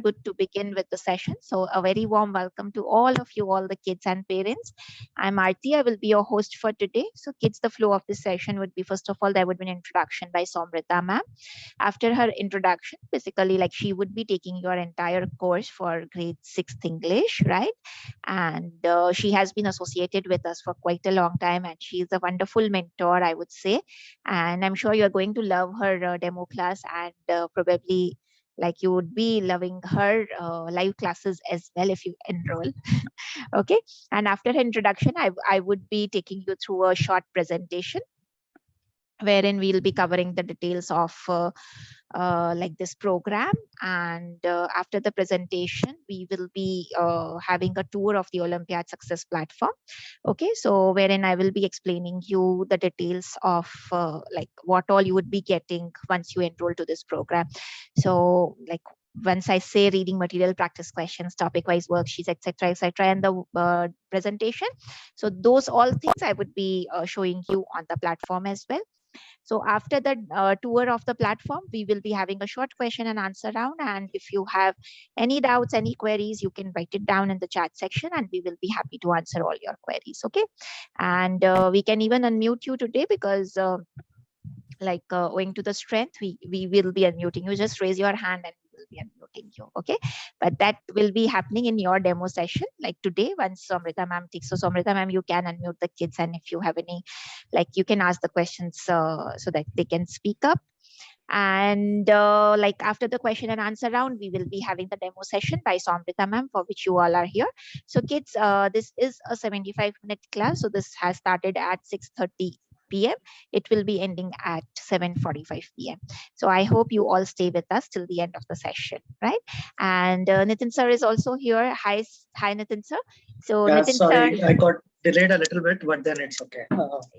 good to begin with the session. So a very warm welcome to all of you, all the kids and parents. I'm Aarti. I will be your host for today. So kids, the flow of this session would be, first of all, there would be an introduction by Somrita ma'am. After her introduction, basically like she would be taking your entire course for grade 6th English, right? And she has been associated with us for quite a long time, and she is a wonderful mentor, I would say. And I'm sure you're going to love her demo class, and probably like you would be loving her live classes as well if you enroll. Okay. And after her introduction, I would be taking you through a short presentation wherein we'll be covering the details of like this program. And after the presentation, we will be having a tour of the Olympiad Success platform. Okay, so wherein I will be explaining you the details of like what all you would be getting once you enroll to this program. So like once I say reading material, practice questions, topic-wise worksheets, etc., and the presentation. So those all things I would be showing you on the platform as well. So after the tour of the platform, we will be having a short question and answer round. And if you have any doubts, any queries, you can write it down in the chat section and we will be happy to answer all your queries. Okay. And we can even unmute you today because like owing to the strength, we will be unmuting you. Just raise your hand and we will be unmuting you. Okay. But that will be happening in your demo session, like today, once Somrita ma'am takes. So Somrita ma'am, you can unmute the kids, and if you have any, like you can ask the questions so that they can speak up. And like after the question and answer round, we will be having the demo session by Somrita ma'am, for which you all are here. So kids, this is a 75-minute class. So this has started at 6:30 p.m. It will be ending at 7:45 p.m. So I hope you all stay with us till the end of the session, right? And Nitin sir is also here. Hi Nitin sir. So yeah, Nitin sorry, sir, I got delayed a little bit, but then it's okay.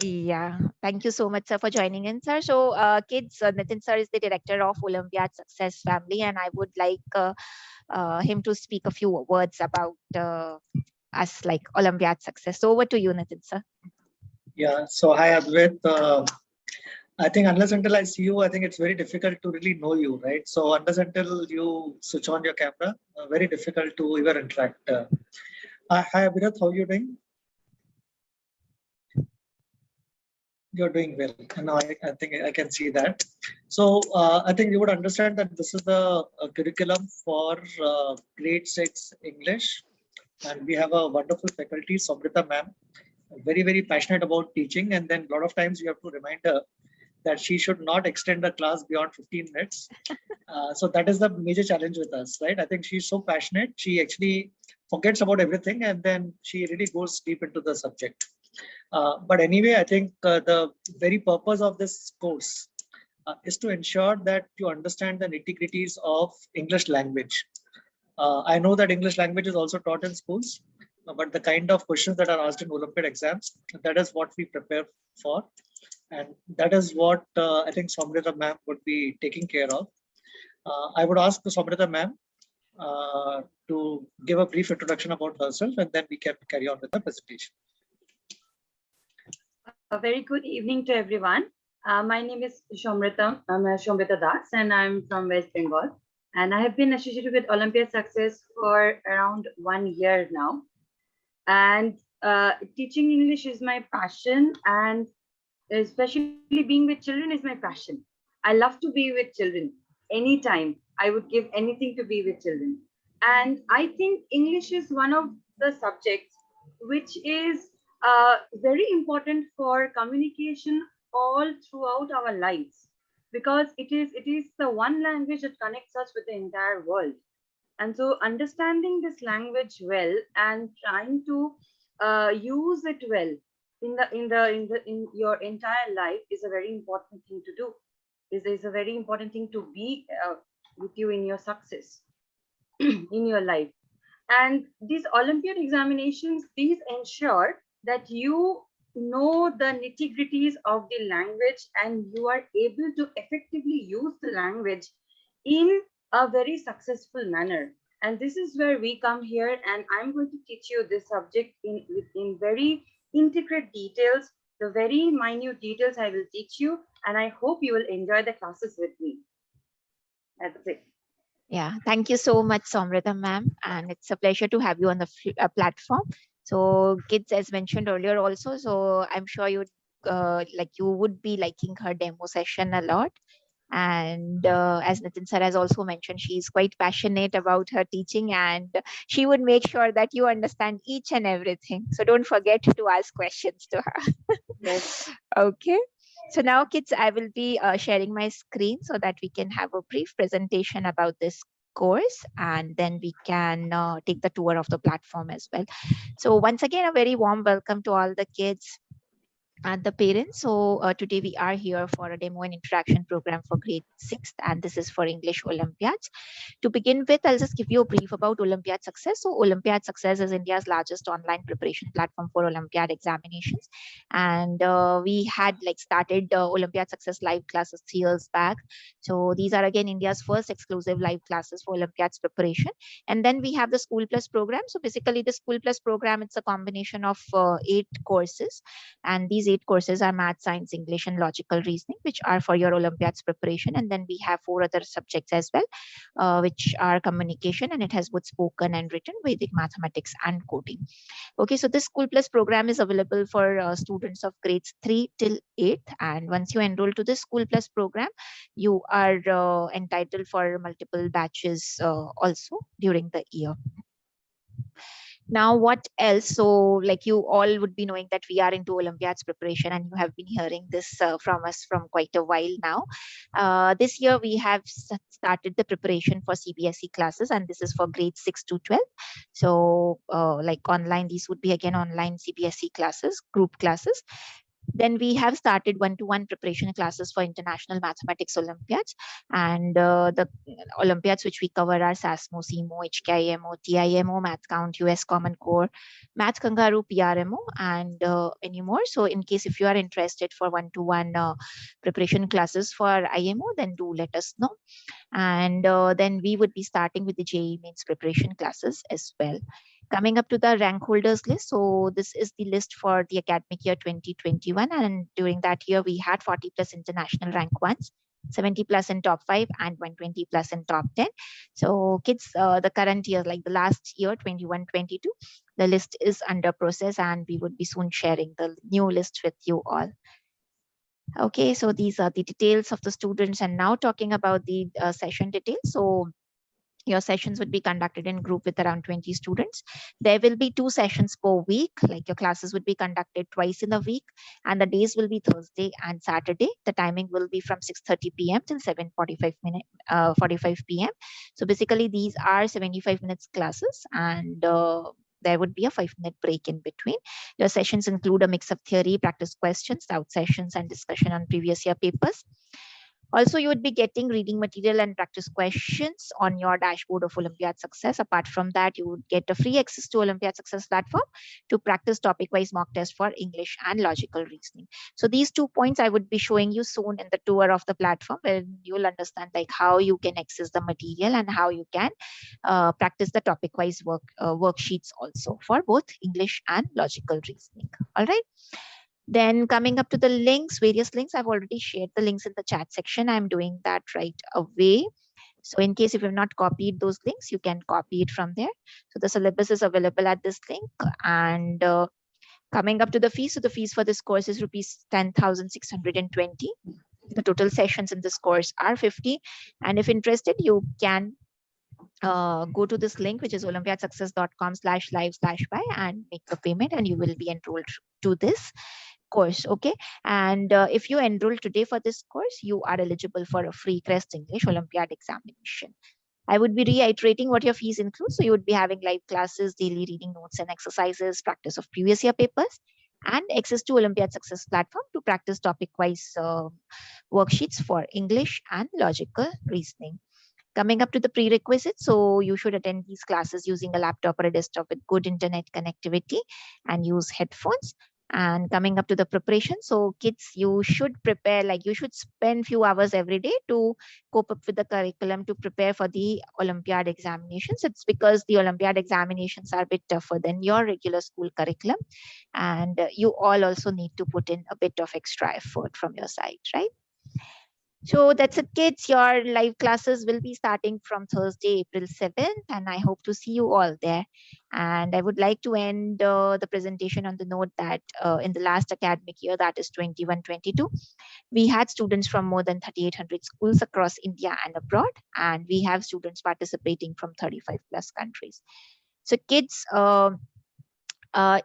yeah, thank you so much, sir, for joining in, sir. So, kids, Nitin sir is the director of Olympiad Success Family, and I would like him to speak a few words about us, like Olympiad Success. So, over to you, Nitin sir. Yeah, so hi Advait. I think unless until I see you, I think it's very difficult to really know you, right? So unless until you switch on your camera, very difficult to even interact. Hi Abhirath, how are you doing? You're doing well. And now I think I can see that. So I think you would understand that this is the curriculum for grade 6 English. And we have a wonderful faculty, Somrita ma'am, very, very passionate about teaching. And then a lot of times you have to remind her that she should not extend the class beyond 15 minutes. So that is the major challenge with us, right? I think she's so passionate. She actually forgets about everything and then she really goes deep into the subject. But anyway, I think the very purpose of this course is to ensure that you understand the nitty-gritties of English language. I know that English language is also taught in schools, but the kind of questions that are asked in Olympiad exams, that is what we prepare for. And that is what I think Somrita ma'am would be taking care of. I would ask Somrita ma'am to give a brief introduction about herself, and then we can carry on with the presentation. A very good evening to everyone. My name is Somrita. I'm Somrita Das, and I'm from West Bengal. And I have been associated with Olympiad Success for around 1 year now. And teaching English is my passion, and especially being with children is my passion. I love to be with children anytime. I would give anything to be with children. And I think English is one of the subjects which is very important for communication all throughout our lives, because it is the one language that connects us with the entire world. And so understanding this language well and trying to use it well in your entire life is a very important thing to do. Is a very important thing to be with you in your success in your life. And these Olympiad examinations, these ensure that you know the nitty-gritties of the language and you are able to effectively use the language in a very successful manner. And this is where we come here, and I'm going to teach you this subject in very intricate details. The very minute details I will teach you, and I hope you will enjoy the classes with me. That's it. Yeah, thank you so much, Somrita ma'am, and it's a pleasure to have you on the platform. So, kids, as mentioned earlier, also, so I'm sure you would be liking her demo session a lot. And as Nitin sir has also mentioned, she's quite passionate about her teaching, and she would make sure that you understand each and everything. So don't forget to ask questions to her. Yes. Okay. So now, kids, I will be sharing my screen so that we can have a brief presentation about this course, and then we can take the tour of the platform as well. So once again, a very warm welcome to all the kids and the parents. So today we are here for a demo and interaction program for grade 6th, and this is for English Olympiads. To begin with, I'll just give you a brief about Olympiad Success. So Olympiad Success is India's largest online preparation platform for Olympiad examinations. And we had started Olympiad Success live classes 3 years back. So these are again India's first exclusive live classes for Olympiads preparation. And then we have the School Plus program. So basically the School Plus program, it's a combination of 8 courses, and these 8 courses are math, science, English, and logical reasoning, which are for your Olympiads preparation. And then we have 4 other subjects as well, which are communication, and it has both spoken and written, Vedic mathematics, and coding. Okay, so this School Plus program is available for students of grades 3 till 8. And once you enroll to this School Plus program, you are entitled for multiple batches also during the year. Now, what else? So, like, you all would be knowing that we are into Olympiads preparation, and you have been hearing this from us from quite a while now. This year, we have started the preparation for CBSE classes, and this is for grades 6 to 12. So, like online, these would be again online CBSE classes, group classes. Then we have started one-to-one preparation classes for international mathematics Olympiads, and the Olympiads which we cover are SASMO, CIMO, HKIMO, TIMO, Math Count, US Common Core, Math Kangaroo, PRMO, and any more. So in case if you are interested for one-to-one preparation classes for IMO, then do let us know. And then we would be starting with the JEE mains preparation classes as well. Coming up to the rank holders list. So this is the list for the academic year 2021. And during that year, we had 40 plus international rank ones, 70 plus in top 5, and 120 plus in top 10. So kids, the current year, like the last year, 21-22, the list is under process, and we would be soon sharing the new list with you all. Okay, so these are the details of the students. And now talking about the session details. So your sessions would be conducted in group with around 20 students. There will be 2 sessions per week, like your classes would be conducted twice in a week, and the days will be Thursday and Saturday. The timing will be from 6:30 p.m. till 45 p.m. So basically these are 75 minutes classes, and there would be a 5-minute break in between. Your sessions include a mix of theory, practice questions, doubt sessions, and discussion on previous year papers. Also, you would be getting reading material and practice questions on your dashboard of Olympiad Success. Apart from that, you would get a free access to Olympiad Success platform to practice topic-wise mock test for English and logical reasoning. So these 2 points I would be showing you soon in the tour of the platform, where you'll understand like how you can access the material and how you can practice the topic-wise worksheets also for both English and logical reasoning. All right. Then coming up to the links, various links, I've already shared the links in the chat section. I'm doing that right away. So in case if you've not copied those links, you can copy it from there. So the syllabus is available at this link. And coming up to the fees, so the fees for this course is rupees 10,620. The total sessions in this course are 50. And if interested, you can go to this link, which is olympiadsuccess.com/live/buy, and make the payment, and you will be enrolled to this course. Okay. And if you enroll today for this course, you are eligible for a free CREST English Olympiad examination. I would be reiterating what your fees include. So you would be having live classes, daily reading notes and exercises, practice of previous year papers, and access to Olympiad Success platform to practice topic-wise worksheets for English and logical reasoning. Coming up to the prerequisites, so you should attend these classes using a laptop or a desktop with good internet connectivity and use headphones. And coming up to the preparation, so kids, you should prepare, like you should spend few hours every day to cope up with the curriculum to prepare for the Olympiad examinations. It's because the Olympiad examinations are a bit tougher than your regular school curriculum, and you all also need to put in a bit of extra effort from your side, right? So that's it, kids. Your live classes will be starting from Thursday, April 7th, and I hope to see you all there. And I would like to end the presentation on the note that in the last academic year, that is 21-22, we had students from more than 3,800 schools across India and abroad, and we have students participating from 35 plus countries. So kids,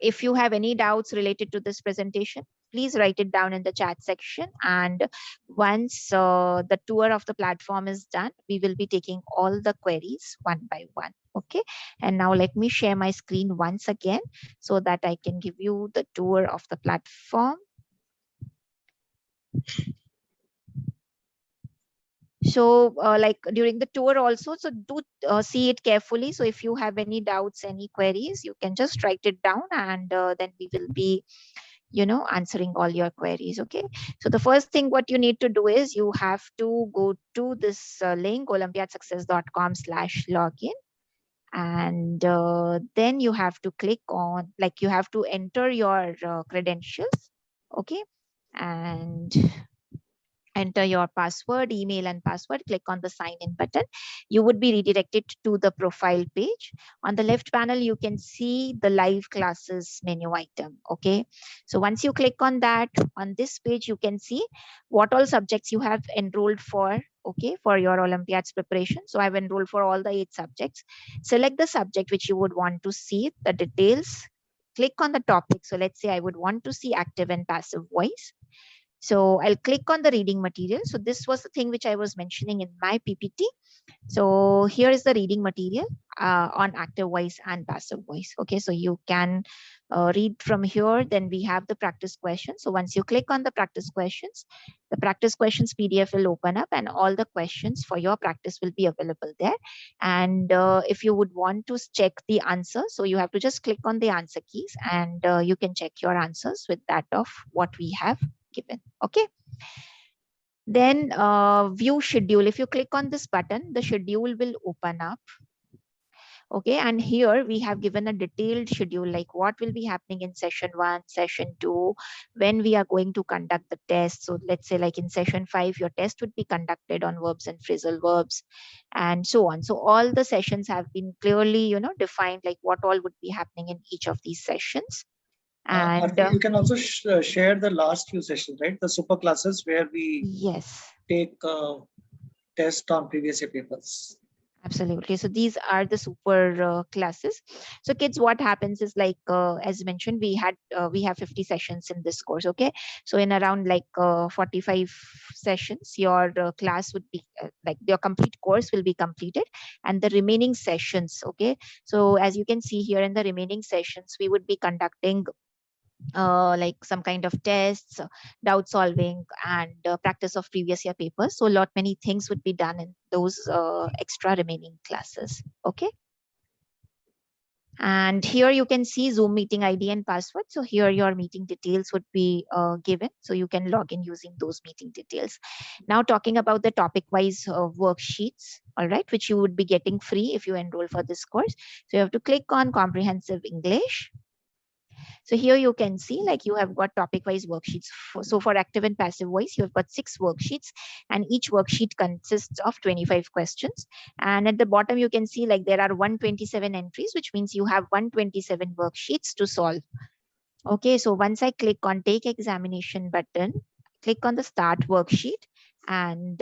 if you have any doubts related to this presentation, please write it down in the chat section. And once the tour of the platform is done, we will be taking all the queries one by one. Okay. And now let me share my screen once again so that I can give you the tour of the platform. So like during the tour also, so do see it carefully. So if you have any doubts, any queries, you can just write it down, and then we will be answering all your queries. Okay, so the first thing what you need to do is you have to go to this link olympiadsuccess.com/login, and then you have to click on, like, you have to enter your credentials. Okay, and enter your password, email and password, click on the sign in button. You would be redirected to the profile page. On the left panel, you can see the live classes menu item. Okay. So once you click on that, on this page, you can see what all subjects you have enrolled for. Okay, for your Olympiads preparation. So I've enrolled for all the 8 subjects. Select the subject which you would want to see, the details. Click on the topic. So let's say I would want to see active and passive voice. So I'll click on the reading material. So this was the thing which I was mentioning in my PPT. So here is the reading material on active voice and passive voice. Okay, so you can read from here. Then we have the practice questions. So once you click on the practice questions PDF will open up, and all the questions for your practice will be available there. And if you would want to check the answer, so you have to just click on the answer keys, and you can check your answers with that of what we have given. Okay. Then view schedule. If you click on this button, the schedule will open up. Okay, and here we have given a detailed schedule, like what will be happening in session 1, session 2, when we are going to conduct the test. So let's say like in session 5, your test would be conducted on verbs and phrasal verbs, and so on. So all the sessions have been clearly defined, like what all would be happening in each of these sessions. And you can also share the last few sessions, right? The super classes where we yes, take test on previous year papers. Absolutely. So these are the super classes. So kids, what happens is, like as mentioned, we have 50 sessions in this course. Okay, so in around like 45 sessions, your class would be like your complete course will be completed, and the remaining sessions. Okay, so as you can see here, in the remaining sessions, we would be conducting like some kind of tests, doubt solving, and practice of previous year papers. So a lot many things would be done in those extra remaining classes. Okay. And here you can see Zoom meeting ID and password. So here your meeting details would be given. So you can log in using those meeting details. Now talking about the topic wise worksheets, all right, which you would be getting free if you enroll for this course. So you have to click on comprehensive English. So here you can see, like, you have got topic wise worksheets. So for active and passive voice, you have got 6 worksheets, and each worksheet consists of 25 questions. And at the bottom, you can see like there are 127 entries, which means you have 127 worksheets to solve. Okay, so once I click on take examination button, click on the start worksheet, and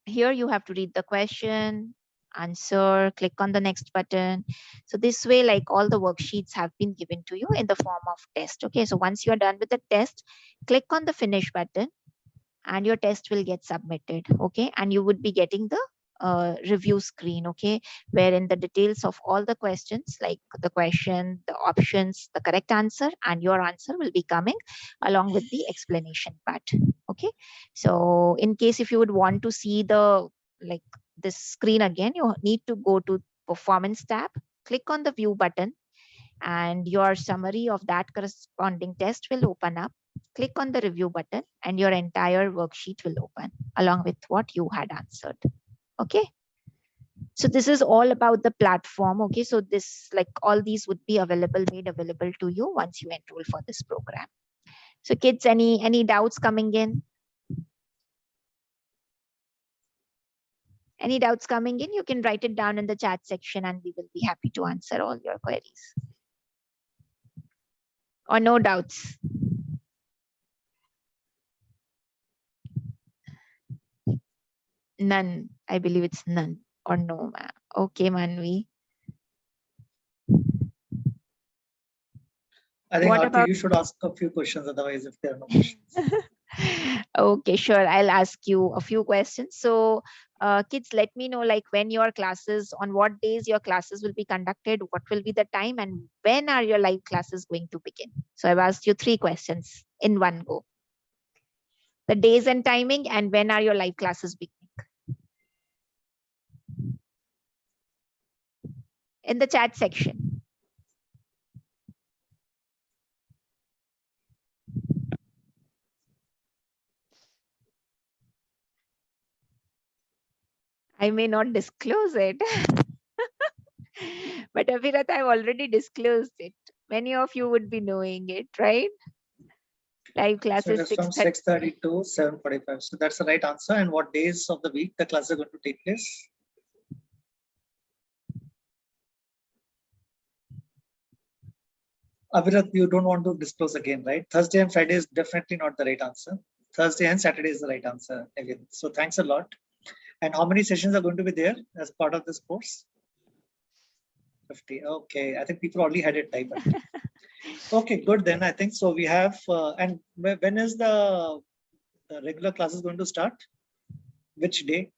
here you have to read the question, answer, click on the next button. So this way, like, all the worksheets have been given to you in the form of test. Okay, so once you are done with the test, click on the finish button, and your test will get submitted. Okay, and you would be getting the review screen. Okay, wherein the details of all the questions, like the question, the options, the correct answer, and your answer will be coming along with the explanation part. Okay, so in case if you would want to see the, like, this screen again, you need to go to performance tab, click on the view button, and your summary of that corresponding test will open up. Click on the review button, and your entire worksheet will open along with what you had answered. Okay, so this is all about the platform. Okay, so this, like, all these would be made available to you once you enroll for this program. So kids, any doubts coming in? Any doubts coming in, you can write it down in the chat section and we will be happy to answer all your queries. Or no doubts? None. I believe it's none or no, ma'am. Okay, Manvi. I think What Aarti, about you should ask a few questions, otherwise if there are no questions. Okay, sure. I'll ask you a few questions. So, kids, let me know like when your classes, on what days your classes will be conducted, what will be the time, and when are your live classes going to begin? So I've asked you 3 questions in one go. The days and timing, and when are your live classes beginning? In the chat section. I may not disclose it. But Avirat, I've already disclosed it. Many of you would be knowing it, right? Live So it classes is from 6:30. 6:30 to 7:45. So that's the right answer. And what days of the week the classes are going to take place? Avirat, you don't want to disclose again, right? Thursday and Friday is definitely not the right answer. Thursday and Saturday is the right answer again. So thanks a lot. And how many sessions are going to be there as part of this course? 50. Okay, I think people already had it typed. Okay, good then. I think so. We have, and when is the regular classes going to start? Which day?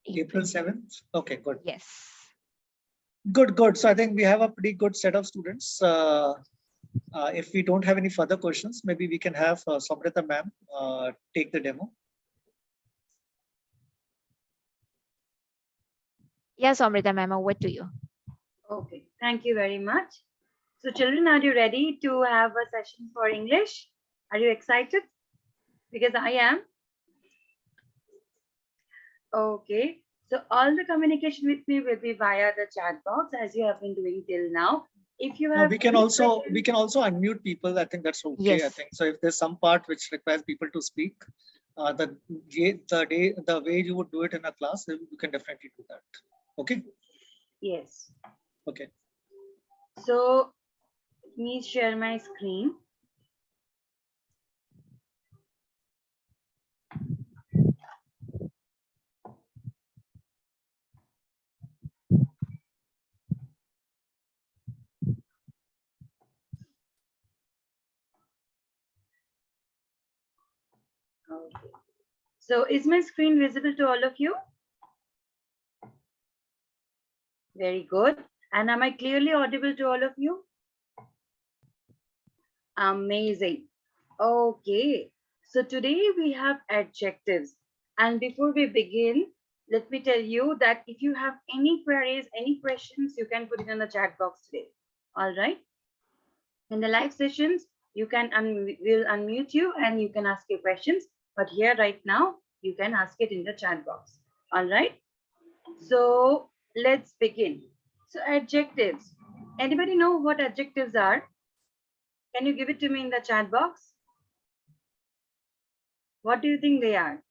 April 7th. Okay, good. Yes. Good. So I think we have a pretty good set of students. If we don't have any further questions, maybe we can have Somrita ma'am take the demo. Yes, Amrita ma'am, over to you. Okay, thank you very much. So children, are you ready to have a session for English? Are you excited? Because I am. Okay, so all the communication with me will be via the chat box as you have been doing till now. If you have We can any also questions- unmute people. I think that's okay. Yes. I think so. If there's some part which requires people to speak, the way you would do it in a class, you can definitely do that. Okay. Yes. Okay. So let me share my screen. Okay. So is my screen visible to all of you? Very good. And am I clearly audible to all of you? Amazing. Okay. So today we have adjectives. And before we begin, let me tell you that if you have any queries, any questions, you can put it in the chat box today. All right. In the live sessions, you can we'll unmute you and you can ask your questions. But here right now, you can ask it in the chat box. All right. So let's begin. So adjectives. Anybody know what adjectives are? Can you give it to me in the chat box? What do you think they are?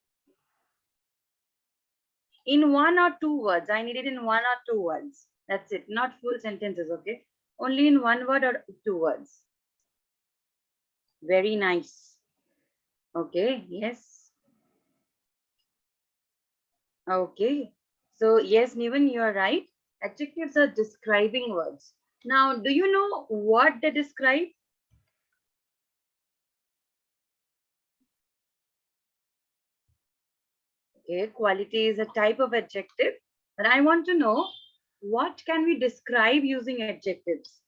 In 1 or 2 words. I need it in 1 or 2 words. That's it. Not full sentences, okay? Only in 1 word or 2 words. Very nice. Okay, yes. Okay. So yes, Nivan, you are right. Adjectives are describing words. Now, do you know what they describe? Okay, quality is a type of adjective, but I want to know what can we describe using adjectives?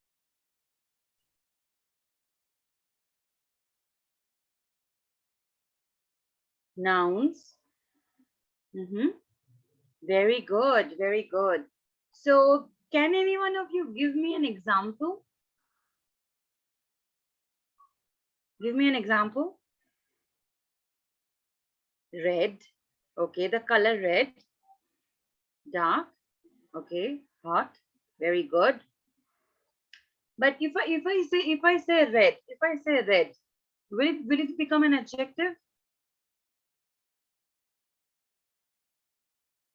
Nouns. Very good, very good. So can any one of you give me an example? Give me an example. Red. Okay, the color red. Dark. Okay, hot. Very good. But if I say red, Will it become an adjective?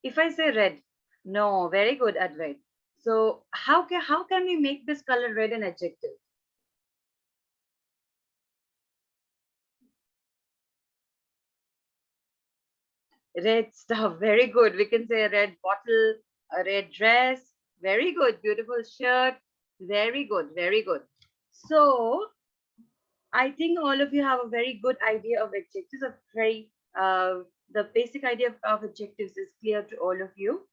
If I say red, no, very good, Advait. So how can we make this color red an adjective? Red stuff, very good. We can say a red bottle, a red dress, very good, beautiful shirt, very good, very good. So I think all of you have a very good idea of adjectives. A very the basic idea of adjectives is clear to all of you.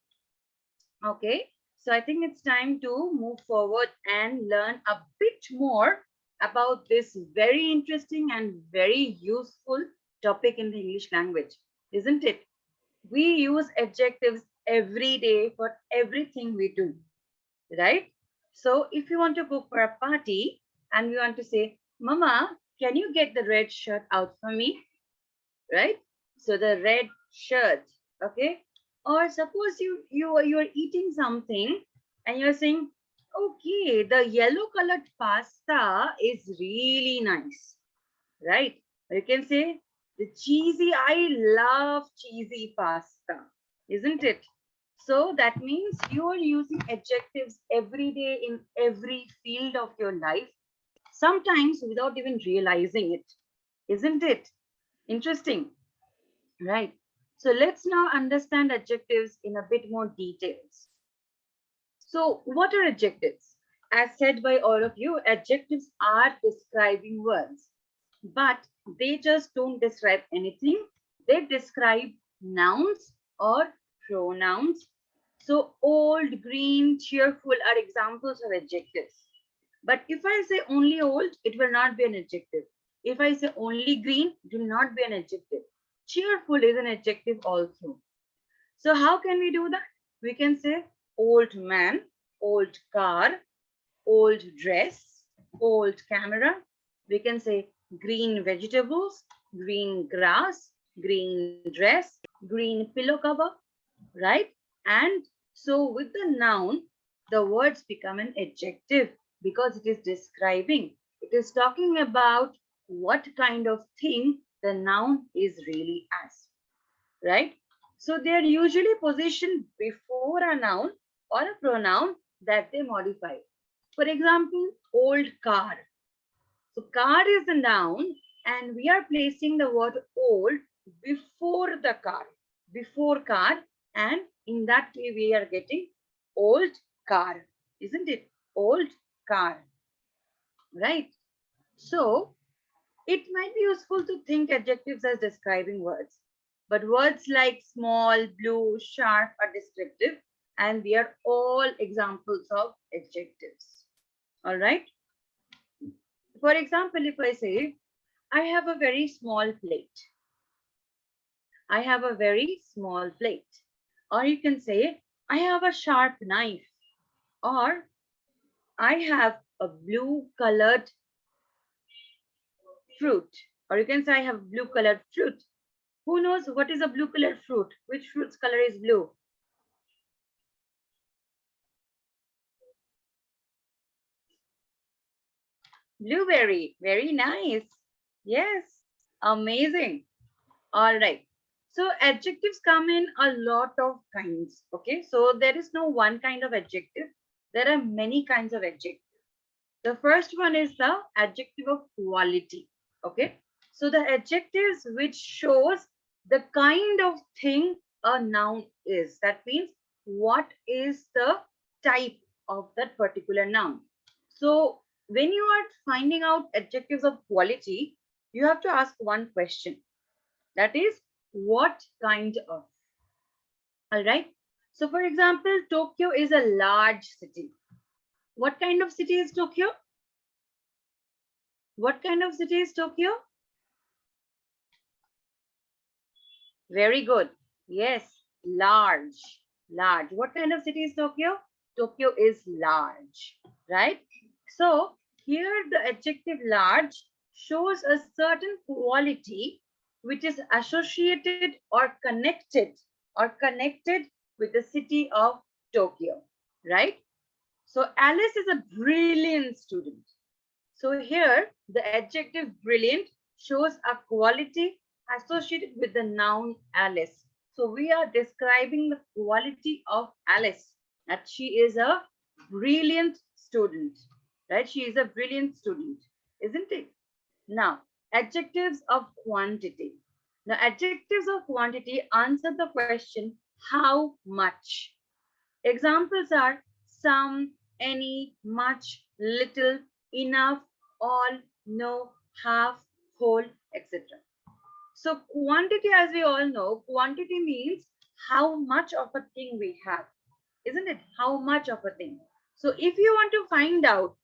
Okay, so I think it's time to move forward and learn a bit more about this very interesting and very useful topic in the English language, isn't it? We use adjectives every day for everything we do, right? So if you want to go for a party and we want to say, Mama, can you get the red shirt out for me? Right? So the red shirt, okay? Or suppose you're eating something and you're saying, okay, the yellow colored pasta is really nice, right? Or you can say the cheesy, I love cheesy pasta, isn't it? So that means you are using adjectives every day in every field of your life, sometimes without even realizing it, isn't it? Interesting, right? So let's now understand adjectives in a bit more details. So what are adjectives? As said by all of you, adjectives are describing words, but they just don't describe anything. They describe nouns or pronouns. So old, green, cheerful are examples of adjectives. But if I say only old, it will not be an adjective. If I say only green, it will not be an adjective. Cheerful is an adjective also. So how can we do that? We can say old man, old car, old dress, old camera. We can say green vegetables, green grass, green dress, green pillow cover, right? And so with the noun, the words become an adjective because it is describing. It is talking about what kind of thing the noun is really as, right? So they are usually positioned before a noun or a pronoun that they modify. For example, old car. So car is a noun and we are placing the word old before the before car, and in that way we are getting old car, isn't it? Old car, right? So it might be useful to think adjectives as describing words, but words like small, blue, sharp are descriptive, and they are all examples of adjectives. All right. For example, if I say, I have a very small plate. I have a very small plate. Or you can say, I have a sharp knife. Or I have a blue colored fruit. Or you can say, I have blue colored fruit. Who knows what is a blue colored fruit? Which fruit's color is blue? Blueberry. Very nice. Yes. Amazing. All right. So adjectives come in a lot of kinds. Okay. So there is no one kind of adjective. There are many kinds of adjectives. The first one is the adjective of quality. Okay. So the adjectives which shows the kind of thing a noun is. That means what is the type of that particular noun. So when you are finding out adjectives of quality, you have to ask one question. That is, what kind of? All right. So for example, Tokyo is a large city. What kind of city is Tokyo? What kind of city is Tokyo? Very good. Yes, large. Large. What kind of city is Tokyo? Tokyo is large, right? So here the adjective large shows a certain quality which is associated or connected with the city of Tokyo, right? So Alice is a brilliant student. So here the adjective brilliant shows a quality associated with the noun Alice. So we are describing the quality of Alice, that she is a brilliant student, right? She is a brilliant student, isn't it? Now, adjectives of quantity. Now, adjectives of quantity answer the question, how much? Examples are some, any, much, little, enough, all, no, half, whole, etc. So quantity, as we all know, quantity means how much of a thing we have, isn't it? How much of a thing. So if you want to find out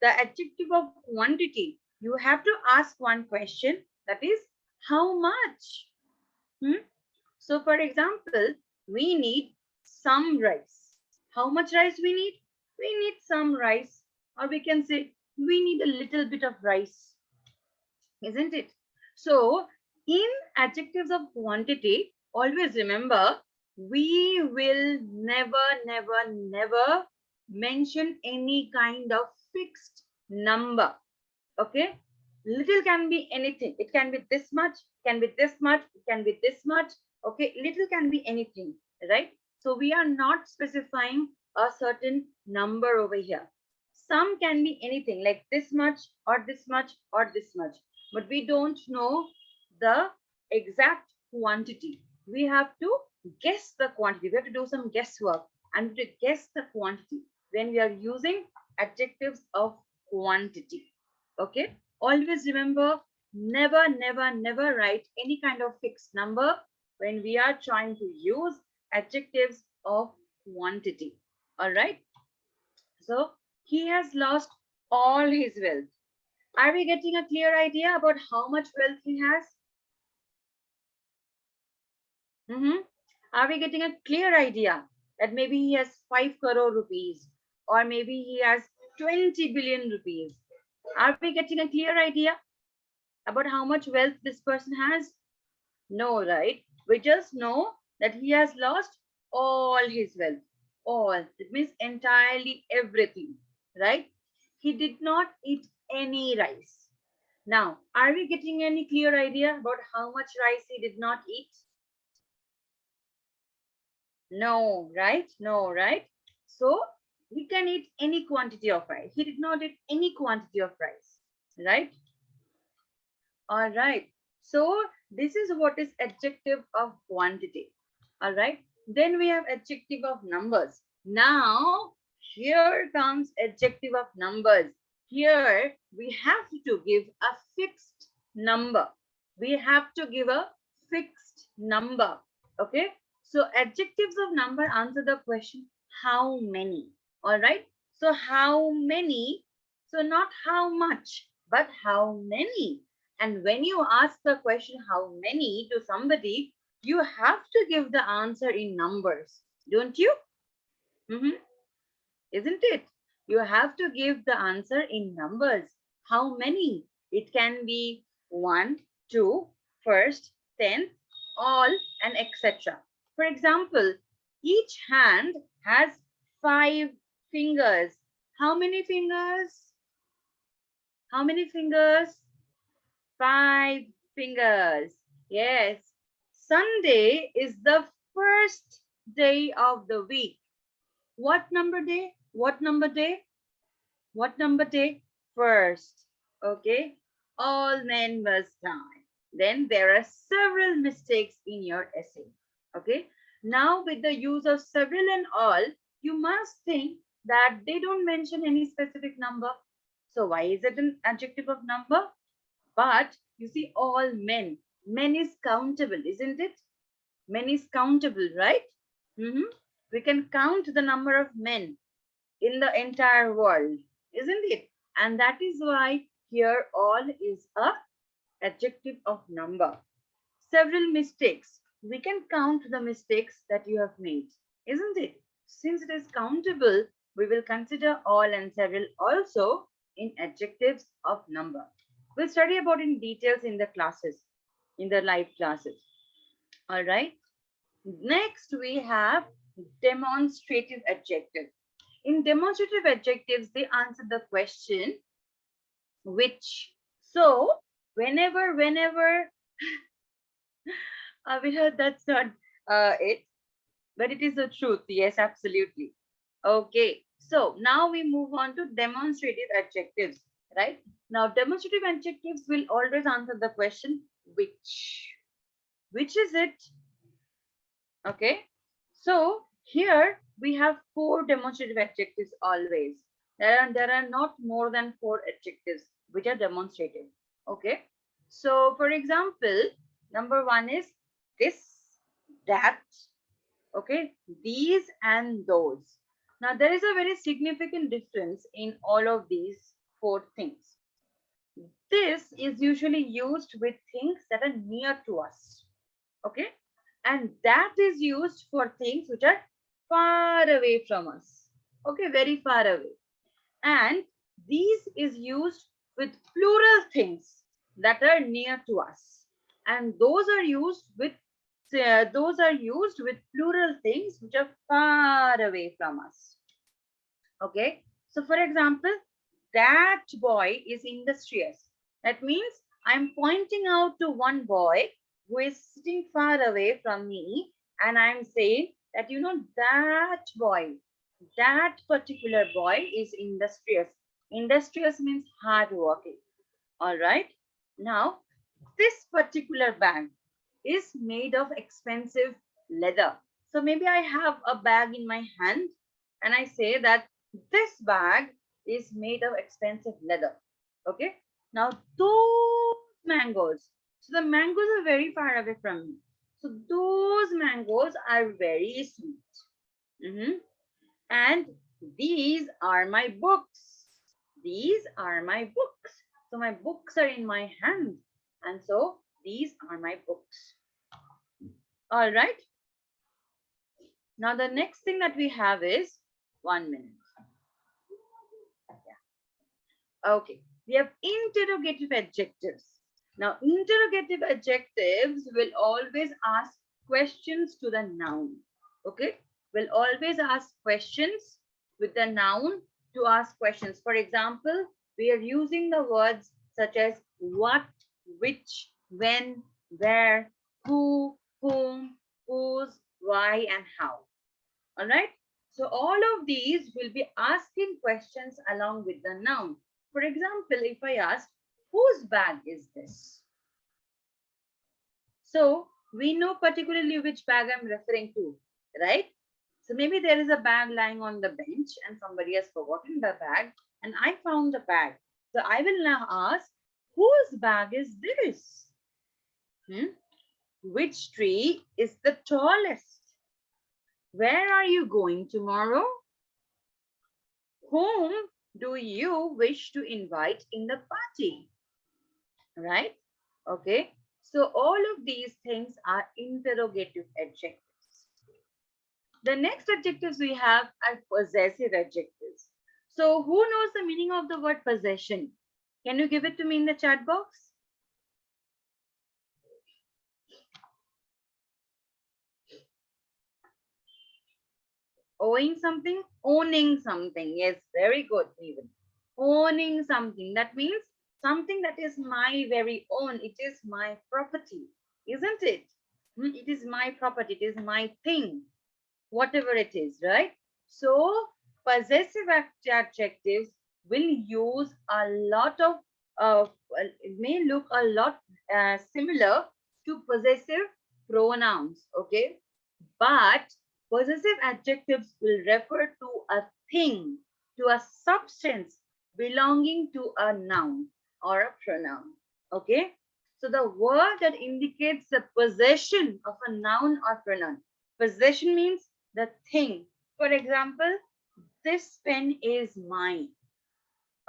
the adjective of quantity, you have to ask one question, that is, how much? Hmm? So for example, we need some rice. How much rice we need? We need some rice. Or we can say, we need a little bit of rice, isn't it? So in adjectives of quantity, always remember, we will never mention any kind of fixed number. Okay, little can be anything. It can be this much, can be this much, it can be this much. Okay, little can be anything, right? So we are not specifying a certain number over here. Some can be anything, like this much or this much or this much, but we don't know the exact quantity. We have to guess the quantity. We have to do some guesswork and to guess the quantity when we are using adjectives of quantity. Okay, always remember, never write any kind of fixed number when we are trying to use adjectives of quantity. All right, so he has lost all his wealth. Are we getting a clear idea about how much wealth he has? Are we getting a clear idea that maybe he has 5 crore rupees, or maybe he has 20 billion rupees? Are we getting a clear idea about how much wealth this person has? No, right? We just know that he has lost all his wealth. All. It means entirely everything, right? He did not eat any rice. Now, are we getting any clear idea about how much rice he did not eat? No, right? No, right? So, he can eat any quantity of rice. He did not eat any quantity of rice, right? All right. So this is what is adjective of quantity. All right. Then we have adjective of numbers. Now here comes adjective of numbers. Here we have to give a fixed number. We have to give a fixed number. Okay. So adjectives of number answer the question, how many? All right. So how many? So not how much, but how many? And when you ask the question, how many, to somebody, you have to give the answer in numbers, don't you? Isn't it? You have to give the answer in numbers. How many? It can be 1, 2, first, 10, all, and etc. For example, each hand has 5 fingers. How many fingers? How many fingers? 5 fingers. Yes. Sunday is the first day of the week. What number day? What number day? What number day? First. Okay. All men must die. Then there are several mistakes in your essay. Okay. Now with the use of several and all, you must think that they don't mention any specific number. So why is it an adjective of number? But you see, all men. Men is countable, isn't it? Men is countable, right? We can count the number of men in the entire world, isn't it? And that is why here all is a adjective of number. Several mistakes. We can count the mistakes that you have made, isn't it? Since it is countable, we will consider all and several also in adjectives of number. We'll study about in details in the classes, in the live classes. All right. Next, we have demonstrative adjective. In demonstrative adjectives, they answer the question which. So whenever, we heard that's not it, but it is the truth. Yes, absolutely. Okay, so now we move on to demonstrative adjectives, right? Now, demonstrative adjectives will always answer the question which. Which is it? Okay, so here we have four demonstrative adjectives always. There are not more than four adjectives which are demonstrative. Okay, so for example, number one is this, that, okay, these and those. Now there is a very significant difference in all of these four things. This is usually used with things that are near to us, okay, and that is used for things which are far away from us, okay, very far away. And these is used with plural things that are near to us, and those are used with plural things which are far away from us. Okay, so for example, that boy is industrious. That means I'm pointing out to one boy who is sitting far away from me, and I'm saying that, that boy, that particular boy is industrious. Industrious means hardworking. All right. Now, this particular bag is made of expensive leather. So maybe I have a bag in my hand and I say that this bag is made of expensive leather. Okay. Now, those mangoes. So the mangoes are very far away from me. So those mangoes are very sweet. Mhm. And these are my books. These are my books. So my books are in my hand. And so these are my books. All right. Now the next thing that we have is 1 minute. Yeah. Okay. We have interrogative adjectives. Now interrogative adjectives will always ask questions to the noun. Okay. Will always ask questions with the noun to ask questions. For example, we are using the words such as what, which, when, where, who, whom, whose, why, and how. All right. So all of these will be asking questions along with the noun. For example, if I ask, whose bag is this? So we know particularly which bag I'm referring to, right? So maybe there is a bag lying on the bench and somebody has forgotten the bag and I found the bag. So I will now ask, whose bag is this? Which tree is the tallest? Where are you going tomorrow? Whom do you wish to invite in the party? Right? Okay. So all of these things are interrogative adjectives. The next adjectives we have are possessive adjectives. So who knows the meaning of the word possession? Can you give it to me in the chat box? Owing something, owning something. Yes, very good, even. Owning something. That means something that is my very own. It is my property, isn't it? It is my property. It is my thing, whatever it is, right? So possessive adjectives will use a lot of, it may look a lot similar to possessive pronouns, okay? But possessive adjectives will refer to a thing, to a substance belonging to a noun or a pronoun. Okay. So the word that indicates the possession of a noun or pronoun. Possession means the thing. For example, this pen is mine.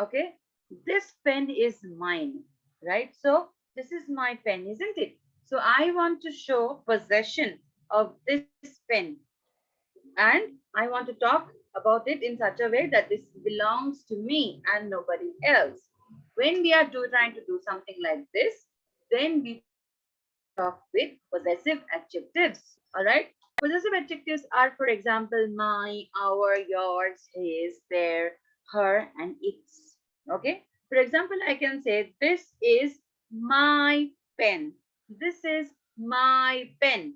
Okay. This pen is mine. Right. So this is my pen, isn't it? So I want to show possession of this pen, and I want to talk about it in such a way that this belongs to me and nobody else. When we are trying to do something like this, then we talk with possessive adjectives. All right. Possessive adjectives are, for example, my, our, yours, his, their, her, and its. Okay. For example, I can say this is my pen. This is my pen.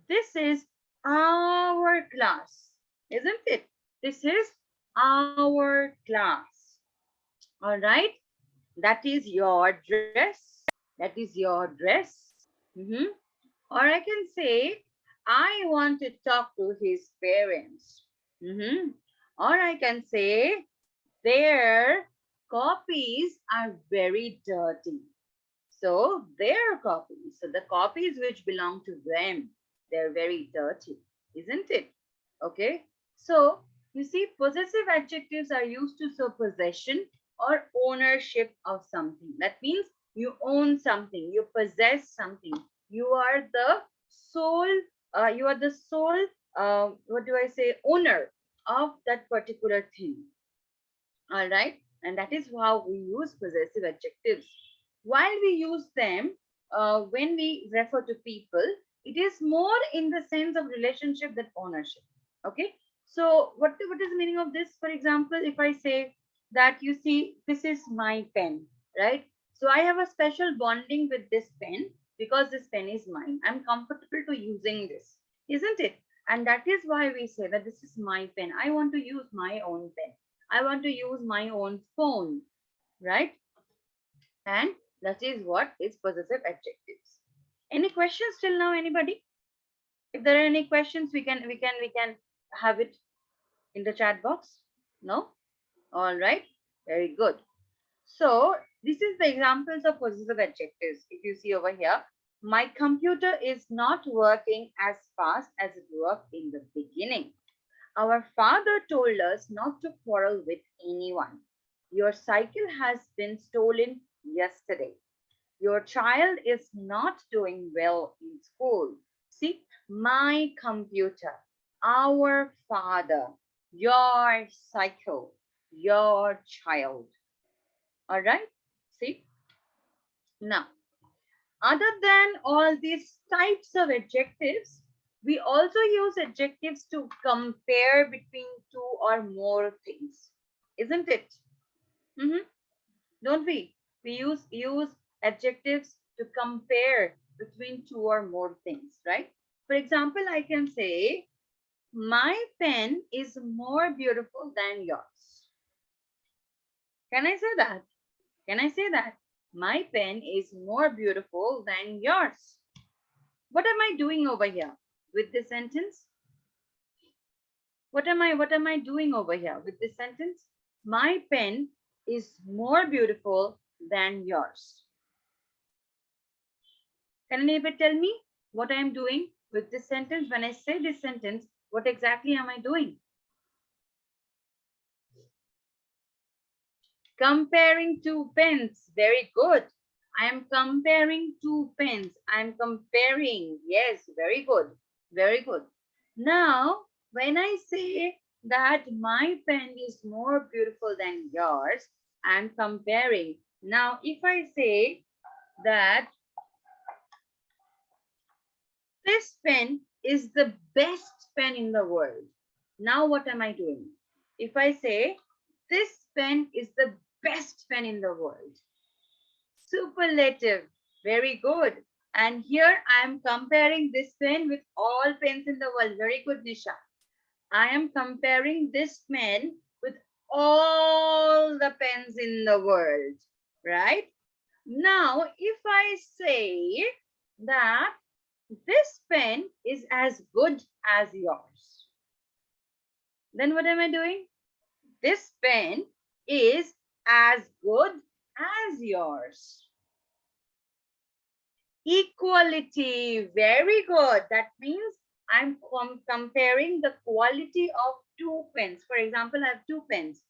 This is our class, isn't it? This is our class. All right. That is your dress. That is your dress. Mhm. Or I can say, I want to talk to his parents. Mhm. Or I can say, their copies are very dirty. So their copies, so the copies which belong to them, they're very dirty, isn't it? Okay. So you see, possessive adjectives are used to show possession or ownership of something. That means you own something, you possess something. You are the sole, what do I say, owner of that particular thing. All right. And that is how we use possessive adjectives. While we use them when we refer to people, it is more in the sense of relationship than ownership. Okay. So what is the meaning of this? For example, if I say that, you see, this is my pen, right? So I have a special bonding with this pen because this pen is mine. I'm comfortable to using this, isn't it? And that is why we say that this is my pen. I want to use my own pen. I want to use my own phone, right? And that is what is possessive adjectives. Any questions till now, anybody? If there are any questions, we can have it in the chat box. No? All right. Very good. So this is the examples of possessive adjectives. If you see over here, my computer is not working as fast as it worked in the beginning. Our father told us not to quarrel with anyone. Your cycle has been stolen yesterday. Your child is not doing well in school. See, my computer, our father, your cycle, your child. All right? See, now, other than all these types of adjectives, we also use adjectives to compare between two or more things, isn't it? Mhm. Don't we? We use adjectives to compare between two or more things, right? For example, I can say, my pen is more beautiful than yours. Can I say that? Can I say that? My pen is more beautiful than yours. What am I doing over here with this sentence? What am I doing over here with this sentence? My pen is more beautiful than yours. Can anybody tell me what I am doing with this sentence? When I say this sentence, what exactly am I doing? Comparing two pens. Very good. I am comparing two pens. I am comparing. Yes, very good. Very good. Now, when I say that my pen is more beautiful than yours, I am comparing. Now, if I say that this pen is the best pen in the world. Now what am I doing? If I say this pen is the best pen in the world. Superlative. Very good. And here I am comparing this pen with all pens in the world. Very good, Nisha. I am comparing this pen with all the pens in the world. Right? Now, if I say that this pen is as good as yours, then what am I doing? This pen is as good as yours. Equality, very good. That means I'm comparing the quality of two pens. For example, I have two pens.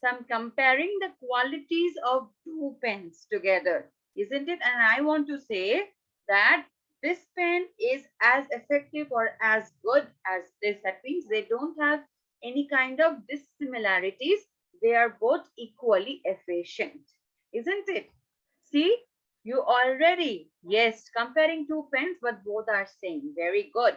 So I'm comparing the qualities of two pens together, isn't it? And I want to say that this pen is as effective or as good as this. That means they don't have any kind of dissimilarities. They are both equally efficient, isn't it? See, you already, yes, comparing two pens, but both are same. Very good.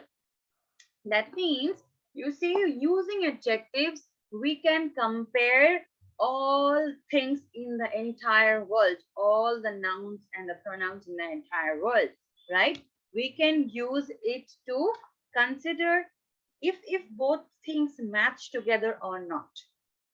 That means, you see, using adjectives, we can compare all things in the entire world, all the nouns and the pronouns in the entire world, right? We can use it to consider if both things match together or not.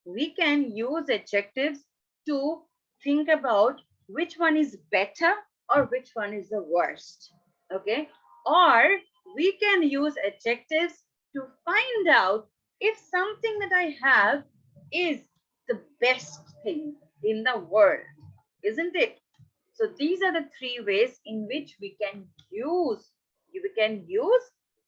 We can use adjectives to think about which one is better or which one is the worst. Okay. Or we can use adjectives to find out if something that I have is the best thing in the world, isn't it? So these are the three ways in which we can use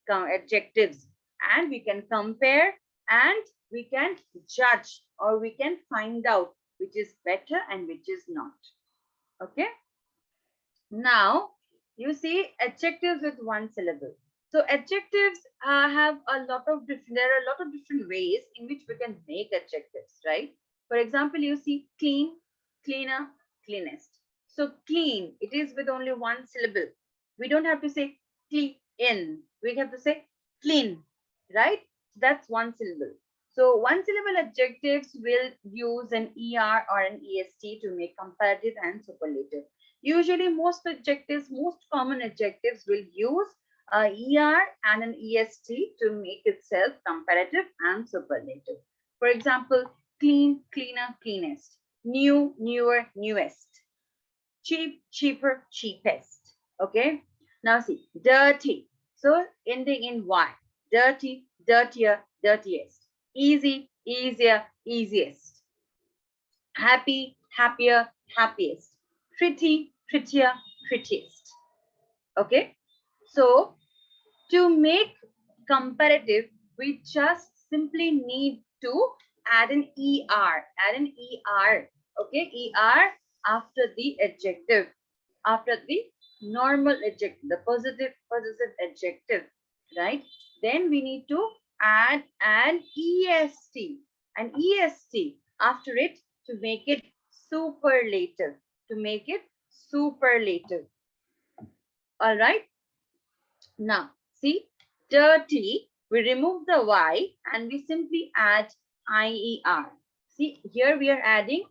adjectives, and we can compare, and we can judge, or we can find out which is better and which is not. Okay. Now you see adjectives with one syllable. So adjectives have a lot of different. There are a lot of different ways in which we can make adjectives, right? For example, you see clean, cleaner, cleanest. So clean, it is with only one syllable. We don't have to say clean. We have to say clean, right? That's one syllable. So one syllable adjectives will use an er or an est to make comparative and superlative. Usually most common adjectives will use a er and an est to make itself comparative and superlative. For example, clean, cleaner, cleanest. New, newer, newest. Cheap, cheaper, cheapest. Okay. Now see, dirty. So ending in y. Dirty, dirtier, dirtiest. Easy, easier, easiest. Happy, happier, happiest. Pretty, prettier, prettiest. Okay. So to make comparative, we just simply need to add an er. Add an er. Okay. Er after the adjective. After the normal adjective, the possessive adjective, right? Then we need to add an est. An est after it to make it superlative. To make it superlative. All right. Now, see, dirty, we remove the y and we simply add IER. See, here we are adding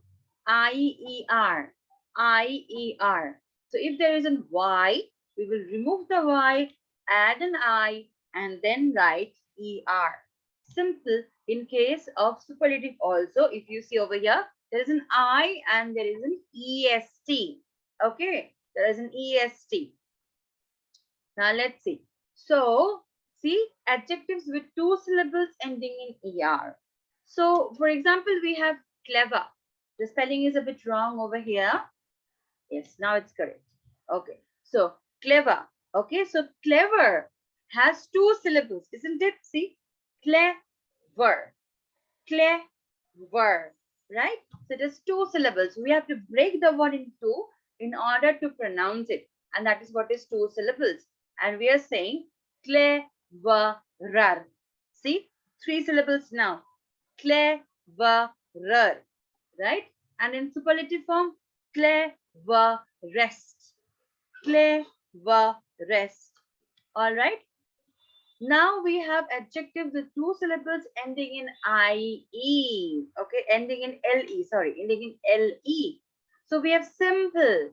IER. IER. So if there is an y, we will remove the y, add an I, and then write ER. Simple. In case of superlative also, if you see over here, there is an I and there is an EST. Okay, there is an EST. Now let's see. So, see, adjectives with two syllables ending in ER. So, for example, we have clever. The spelling is a bit wrong over here. Yes, now it's correct. Okay, so clever. Okay, so clever has two syllables, isn't it? See, clever, clever, right? So it has two syllables. We have to break the word in two in order to pronounce it, and that is what is two syllables. And we are saying cleverer. See, three syllables now. Cleverer, right? And in superlative form, cleverest. Cleverest. All right. Now we have adjectives with two syllables ending in IE. Okay, ending in LE. Sorry, ending in LE. So we have simple.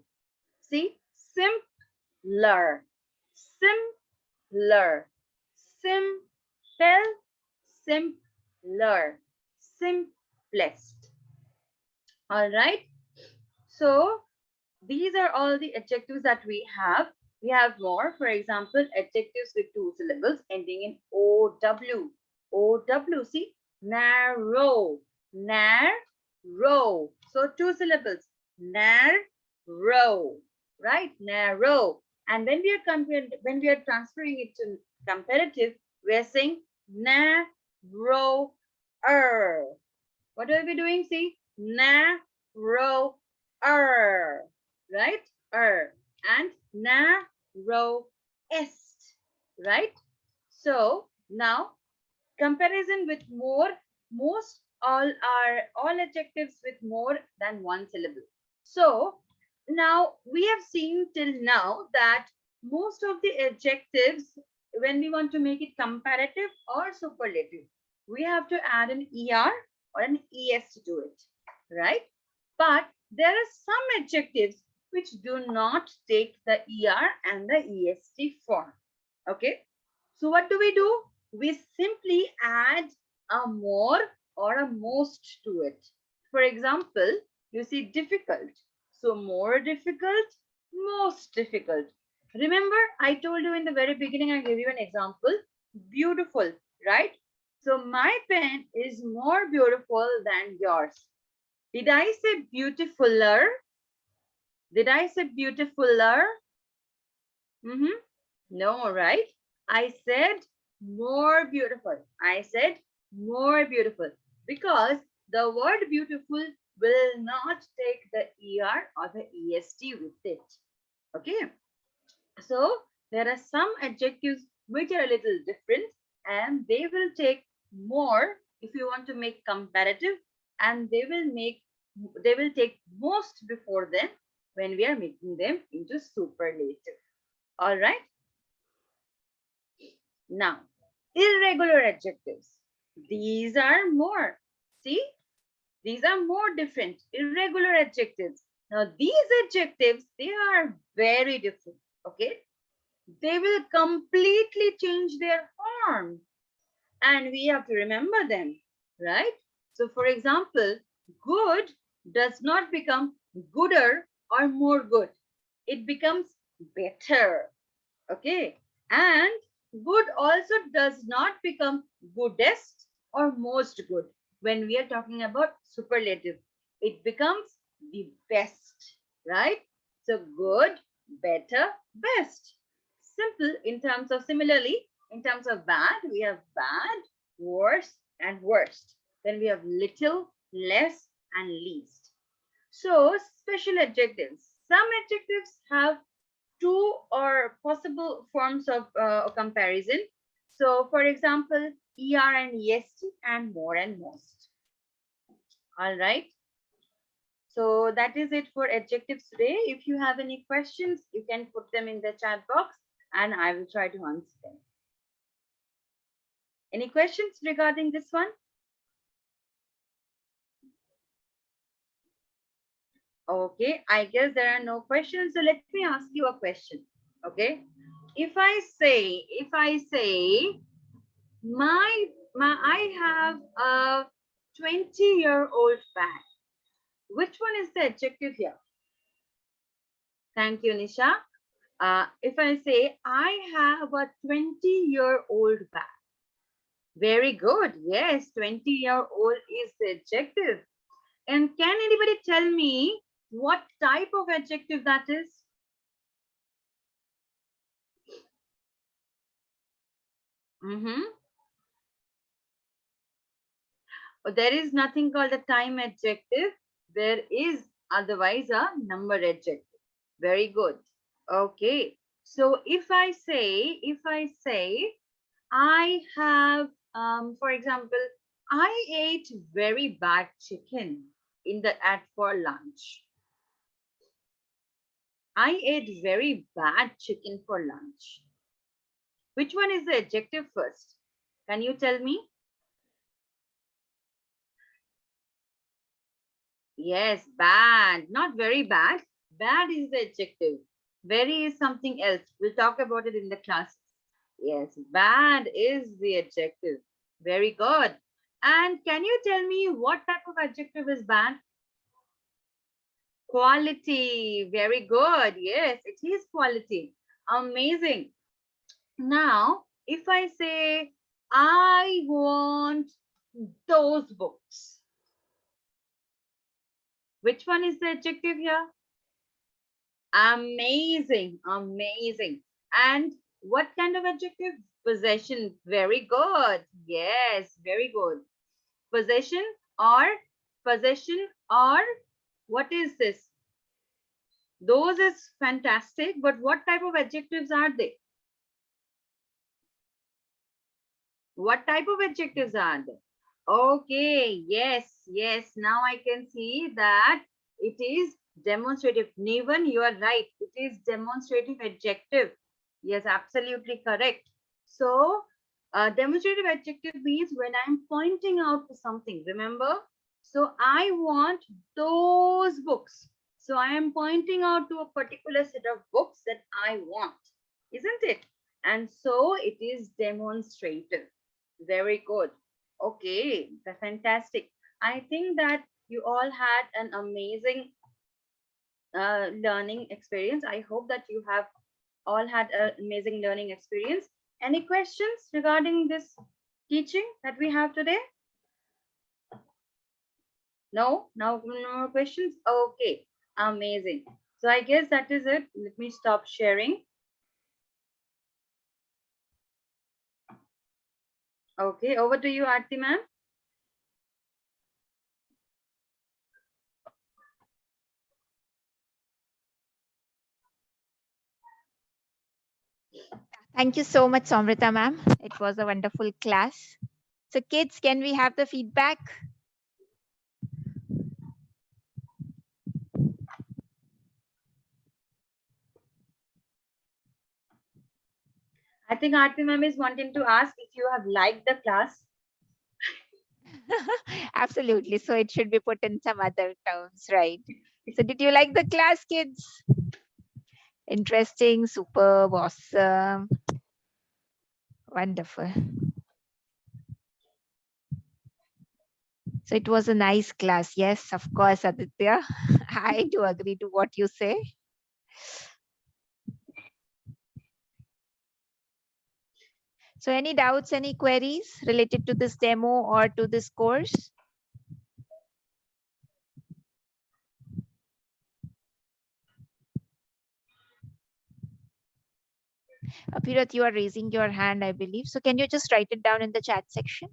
See, simpler, simpler, simple, simpler, simplest. All right. So these are all the adjectives that we have. We have more. For example, adjectives with two syllables ending in OW. OW, see, narrow, narrow. So two syllables, narrow, right? Narrow. And when we are transferring it to comparative, we are saying narrower. What are we doing? See, narrower, right? And narrowest, right? So now comparison with more, all adjectives with more than one syllable. So now we have seen till now that most of the adjectives, when we want to make it comparative or superlative, we have to add an er or an est to it. right? But there are some adjectives which do not take the ER and the EST form. Okay. So what do? We simply add a more or a most to it. For example, you see difficult. So more difficult, most difficult. Remember, I told you in the very beginning, I gave you an example. Beautiful, right? So my pen is more beautiful than yours. Did I say beautifuler? Did I say beautifuler? No, right? I said more beautiful. I said more beautiful because the word beautiful will not take the ER or the EST with it. Okay. So there are some adjectives which are a little different and they will take more if you want to make comparative, and they will take most before them when we are making them into superlative. All right. Now, irregular adjectives. These are more. See, these are more different. Irregular adjectives. Now, these adjectives, they are very different. Okay. They will completely change their form. And we have to remember them, right? So, for example, good does not become gooder or more good. It becomes better. Okay. And good also does not become goodest or most good. When we are talking about superlative, it becomes the best, right? So good, better, best. Simple in terms of, similarly, in terms of bad, we have bad, worse, and worst. Then we have little, less, and least. So special adjectives. Some adjectives have two or possible forms of comparison. So, for example, ER and EST and more and most. All right. So that is it for adjectives today. If you have any questions, you can put them in the chat box and I will try to answer them. Any questions regarding this one? Okay, I guess there are no questions. So let me ask you a question. Okay. If I say I have a 20-year-old bag. Which one is the adjective here? Thank you, Nisha. If I say I have a 20-year-old bag. Very good. Yes, 20-year-old is the adjective. And can anybody tell me what type of adjective that is? There is nothing called a time adjective. There is otherwise a number adjective. Very good. Okay. So if I say I have, for example, I ate very bad chicken for lunch. I ate very bad chicken for lunch. Which one is the adjective first? Can you tell me? Yes, bad, not very bad. Bad is the adjective. Very is something else. We'll talk about it in the class. Yes, bad is the adjective. Very good. And can you tell me what type of adjective is bad? Quality. Very good. Yes, it is quality. Amazing. Now, if I say, I want those books. Which one is the adjective here? Amazing, amazing. And what kind of adjective? Possession. Very good. Yes, very good. Possession or what is this? Those is fantastic, but what type of adjectives are they? What type of adjectives are they? Okay, yes, yes. Now I can see that it is demonstrative. Nevan, you are right. It is demonstrative adjective. Yes, absolutely correct. So, demonstrative adjective means when I'm pointing out to something. Remember? So I want those books. So I am pointing out to a particular set of books that I want, isn't it? And so it is demonstrative. Very good. Okay, fantastic. I think that you all had an amazing learning experience. I hope that you have all had an amazing learning experience. Any questions regarding this teaching that we have today? No, no more questions. Okay, amazing. So I guess that is it. Let me stop sharing. Okay, over to you, Aarti ma'am. Thank you so much, Somrita ma'am. It was a wonderful class. So kids, can we have the feedback? I think Aarti ma'am is wanting to ask if you have liked the class. Absolutely. So it should be put in some other terms, right? So did you like the class, kids? Interesting, superb, awesome. Wonderful. So it was a nice class. Yes, of course, Aditya. I do agree to what you say. So any doubts, any queries related to this demo or to this course? Apirat, you are raising your hand, I believe. So can you just write it down in the chat section?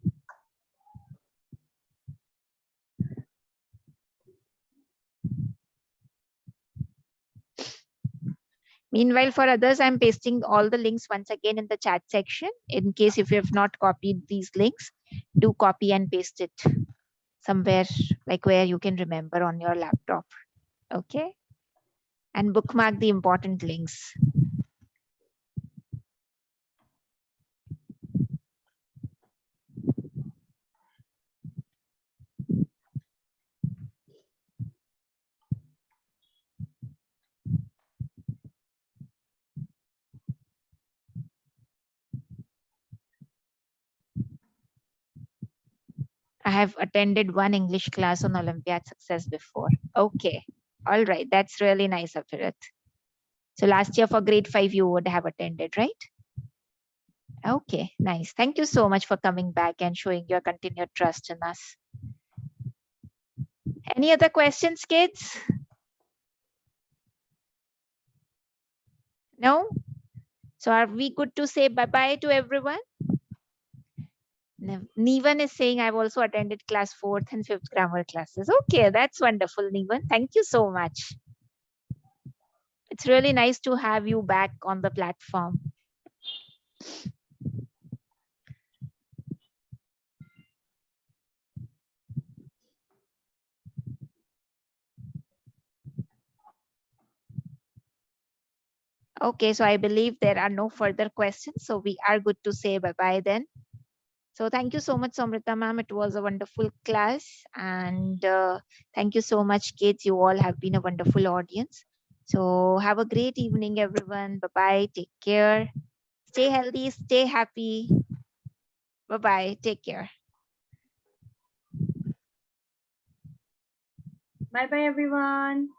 Meanwhile, for others, I'm pasting all the links once again in the chat section. In case if you have not copied these links, do copy and paste it somewhere like where you can remember on your laptop. Okay. And bookmark the important links. I have attended one English class on Olympiad success before. Okay. All right. That's really nice, Apirat. So last year for grade 5, you would have attended, right? Okay, nice. Thank you so much for coming back and showing your continued trust in us. Any other questions, kids? No? So are we good to say bye-bye to everyone? Neevan is saying I've also attended class 4th and 5th grammar classes. Okay, that's wonderful, Neevan. Thank you so much. It's really nice to have you back on the platform. Okay, so I believe there are no further questions. So we are good to say bye-bye then. So thank you so much, Samrita ma'am. It was a wonderful class. And thank you so much, kids. You all have been a wonderful audience. So have a great evening, everyone. Bye-bye. Take care. Stay healthy. Stay happy. Bye-bye. Take care. Bye bye, everyone.